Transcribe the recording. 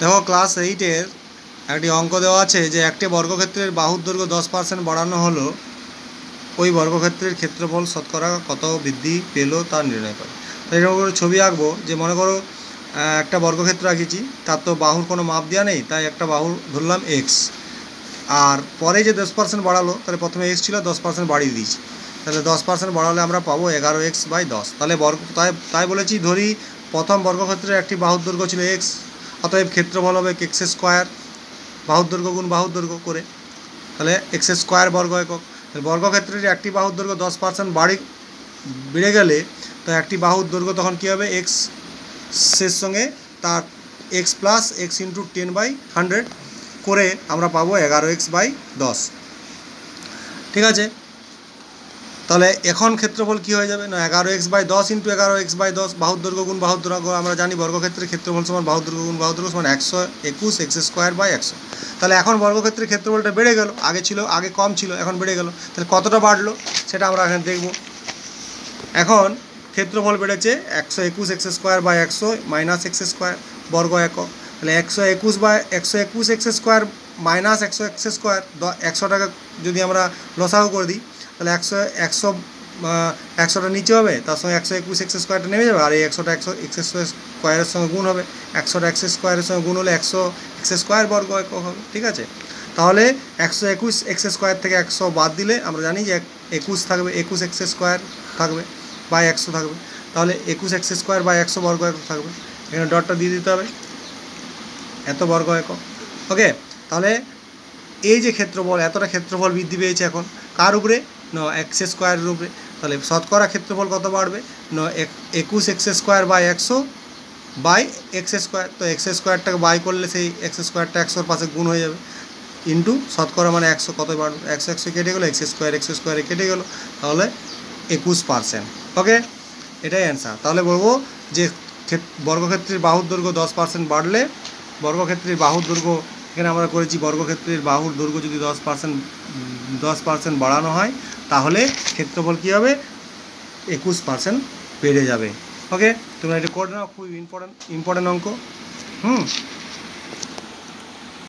দেখো ক্লাস 8-এর একটি অঙ্ক দেওয়া আছে যে একটি বর্গক্ষেত্রের বাহুর দৈর্ঘ্য 10% বাড়ানো হলো, ওই বর্গক্ষেত্রের ক্ষেত্রফল শতকরা কত বৃদ্ধি পেল তা নির্ণয় করে। তো এরকম করে ছবি আঁকবো যে মনে করো একটা বর্গক্ষেত্র আঁকেছি, তার তো বাহুর কোনো মাপ দেওয়া নেই, তাই একটা বাহুর ধরলাম এক্স, আর পরে যে 10% বাড়ালো তাহলে প্রথমে এক্স ছিল 10% বাড়িয়ে দিয়েছি, তাহলে 10% বাড়ালে আমরা পাবো 11x/10। তাহলে তাই বলেছি ধরি প্রথম বর্গক্ষেত্রের একটি বাহুর দৈর্ঘ্য ছিল এক্স, অতএব ক্ষেত্রফল হবে এক্স স্কোয়ার, বাহুর দৈর্ঘ্য গুণ বাহুর দৈর্ঘ্য করে, তাহলে এক্স স্কোয়ার বর্গ একক। বর্গক্ষেত্রের একটি বাহুর দৈর্ঘ্য 10% বেড়ে গেলে তো একটি বাহুর দৈর্ঘ্য তখন কী হবে, এক্সের সঙ্গে তার এক্স প্লাস এক্স ইন্টু 10/100 করে আমরা পাবো 11x/10। ঠিক আছে, তাহলে এখন ক্ষেত্রফল কী হয়ে যাবে না 11x/10 ইন্টু 11x/10, বাহুর দৈর্ঘ্য গুণ বাহুর দৈর্ঘ্য। আমরা জানি বর্গক্ষেত্রের ক্ষেত্রফল সমান বাহুর দৈর্ঘ্য গুণ বাহুর দৈর্ঘ্য সমান 121x²/100। তাহলে এখন বর্গক্ষেত্রের ক্ষেত্রফলটা বেড়ে গেল, আগে কম ছিল এখন বেড়ে গেল, তাহলে কতটা বাড়লো সেটা আমরা এখানে দেখব। এখন ক্ষেত্রফল বেড়েছে 121x² মাইনাস x² বর্গ একক, তাহলে 121x² মাইনাস 100x², 100টাকে যদি আমরা লসাগু করে দিই তাহলে 100টা নিচে হবে, তার সঙ্গে 121x² নেমে যাবে, আর এই 100টা x² সঙ্গে গুণ হবে, 100টা x² সঙ্গে গুণ হলে 100x² বর্গ একক হবে। ঠিক আছে, তাহলে 121x² থেকে 100 বাদ দিলে আমরা জানি যে 21 থাকবে, 21x² থাকবে বাই 100 থাকবে, তাহলে 21x²/100 বর্গ একক থাকবে। এখানে ডটটা দিয়ে দিতে হবে, এত বর্গ একক। ওকে, তাহলে এই যে ক্ষেত্রফল, এতটা ক্ষেত্রফল বৃদ্ধি পেয়েছে এখন কার উপরে না x² উপরে, তাহলে শতকরা ক্ষেত্রফল কত বাড়বে না 21x²/100 বাই x²। তো x²টাকে বাই করলে সেই x²টা 100-র পাশে গুণ হয়ে যাবে, ইন্টু শতকরা মানে 100, কত বাড়বে 100 কেটে গেলো, x² কেটে গেলো, তাহলে 21%। ওকে, এটাই অ্যান্সার। তাহলে বলবো যে বর্গক্ষেত্রের বাহুর দৈর্ঘ্য 10% বাড়লে, বর্গক্ষেত্রের বাহুর দৈর্ঘ্য এখানে আমরা করেছি, বর্গক্ষেত্রের বাহুর দৈর্ঘ্য যদি 10% বাড়ানো হয় তাহলে ক্ষেত্রফল কী হবে 21% বেড়ে যাবে। ওকে, তোমরা এটা করে নাও, খুব ইম্পর্টেন্ট অঙ্ক।